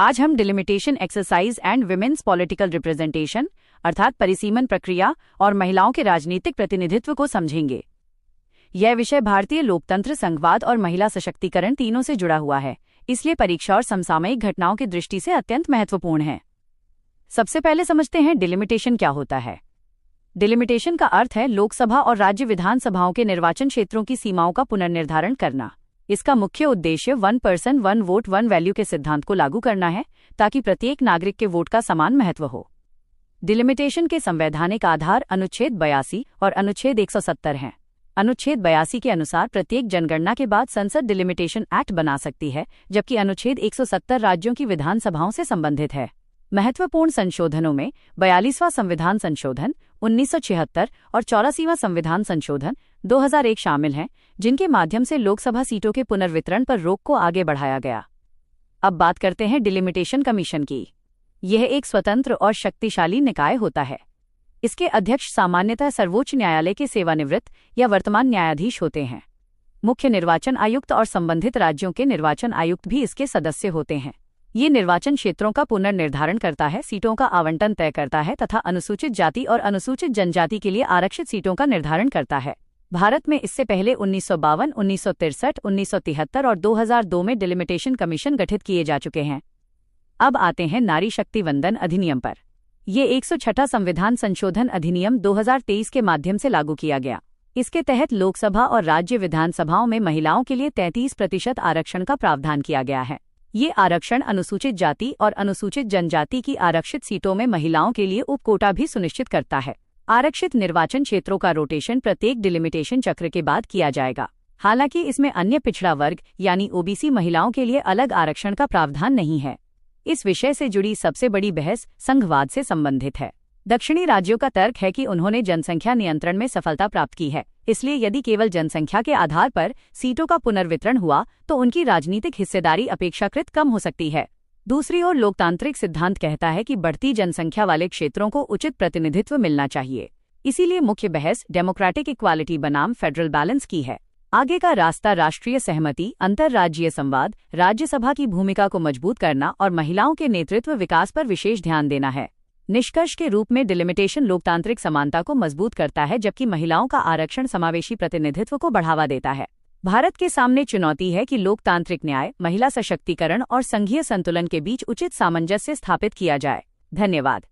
आज हम delimitation exercise and women's political representation अर्थात परिसीमन प्रक्रिया और महिलाओं के राजनीतिक प्रतिनिधित्व को समझेंगे। यह विषय भारतीय लोकतंत्र, संघवाद और महिला सशक्तिकरण तीनों से जुड़ा हुआ है, इसलिए परीक्षा और समसामयिक घटनाओं की दृष्टि से अत्यंत महत्वपूर्ण है। सबसे पहले समझते हैं डिलिमिटेशन क्या होता है। डिलिमिटेशन का अर्थ है लोकसभा और राज्य विधानसभाओं के निर्वाचन क्षेत्रों की सीमाओं का पुनर्निर्धारण करना। इसका मुख्य उद्देश्य 1 पर्सन 1 वोट 1 वैल्यू के सिद्धांत को लागू करना है, ताकि प्रत्येक नागरिक के वोट का समान महत्व हो। डिलिमिटेशन के संवैधानिक आधार अनुच्छेद 82 और अनुच्छेद 170 हैं। अनुच्छेद 82 के अनुसार प्रत्येक जनगणना के बाद संसद डिलिमिटेशन एक्ट बना सकती है, जबकि अनुच्छेद 170 राज्यों की विधानसभाओं से संबंधित है। महत्वपूर्ण संशोधनों में 42वां संविधान संशोधन 1976 और 84वां संविधान संशोधन 2001 शामिल हैं, जिनके माध्यम से लोकसभा सीटों के पुनर्वितरण पर रोक को आगे बढ़ाया गया। अब बात करते हैं डिलिमिटेशन कमीशन की। यह एक स्वतंत्र और शक्तिशाली निकाय होता है। इसके अध्यक्ष सामान्यतः सर्वोच्च न्यायालय के सेवानिवृत्त या वर्तमान न्यायाधीश होते हैं। मुख्य निर्वाचन आयुक्त और संबंधित राज्यों के निर्वाचन आयुक्त भी इसके सदस्य होते हैं। ये निर्वाचन क्षेत्रों का पुनर्निर्धारण करता है, सीटों का आवंटन तय करता है तथा अनुसूचित जाति और अनुसूचित जनजाति के लिए आरक्षित सीटों का निर्धारण करता है। भारत में इससे पहले 1952, 1963, 1973 और 2002 में डिलिमिटेशन कमीशन गठित किए जा चुके हैं। अब आते हैं नारी शक्ति वंदन अधिनियम पर। ये 106वां संविधान संशोधन अधिनियम 2023 के माध्यम से लागू किया गया। इसके तहत लोकसभा और राज्य विधानसभाओं में महिलाओं के लिए 33% आरक्षण का प्रावधान किया गया है। ये आरक्षण अनुसूचित जाति और अनुसूचित जनजाति की आरक्षित सीटों में महिलाओं के लिए उपकोटा भी सुनिश्चित करता है। आरक्षित निर्वाचन क्षेत्रों का रोटेशन प्रत्येक डिलिमिटेशन चक्र के बाद किया जाएगा। हालांकि इसमें अन्य पिछड़ा वर्ग यानी ओबीसी महिलाओं के लिए अलग आरक्षण का प्रावधान नहीं है। इस विषय से जुड़ी सबसे बड़ी बहस संघवाद से संबंधित है। दक्षिणी राज्यों का तर्क है कि उन्होंने जनसंख्या नियंत्रण में सफलता प्राप्त की है, इसलिए यदि केवल जनसंख्या के आधार पर सीटों का पुनर्वितरण हुआ तो उनकी राजनीतिक हिस्सेदारी अपेक्षाकृत कम हो सकती है। दूसरी ओर लोकतांत्रिक सिद्धांत कहता है कि बढ़ती जनसंख्या वाले क्षेत्रों को उचित प्रतिनिधित्व मिलना चाहिए। इसीलिए मुख्य बहस डेमोक्रेटिक इक्वालिटी बनाम फेडरल बैलेंस की है। आगे का रास्ता राष्ट्रीय सहमति, अंतर्राज्यीय संवाद, राज्यसभा की भूमिका को मजबूत करना और महिलाओं के नेतृत्व विकास पर विशेष ध्यान देना है। निष्कर्ष के रूप में डिलिमिटेशन लोकतांत्रिक समानता को मजबूत करता है, जबकि महिलाओं का आरक्षण समावेशी प्रतिनिधित्व को बढ़ावा देता है। भारत के सामने चुनौती है कि लोकतांत्रिक न्याय, महिला सशक्तिकरण और संघीय संतुलन के बीच उचित सामंजस्य स्थापित किया जाए। धन्यवाद।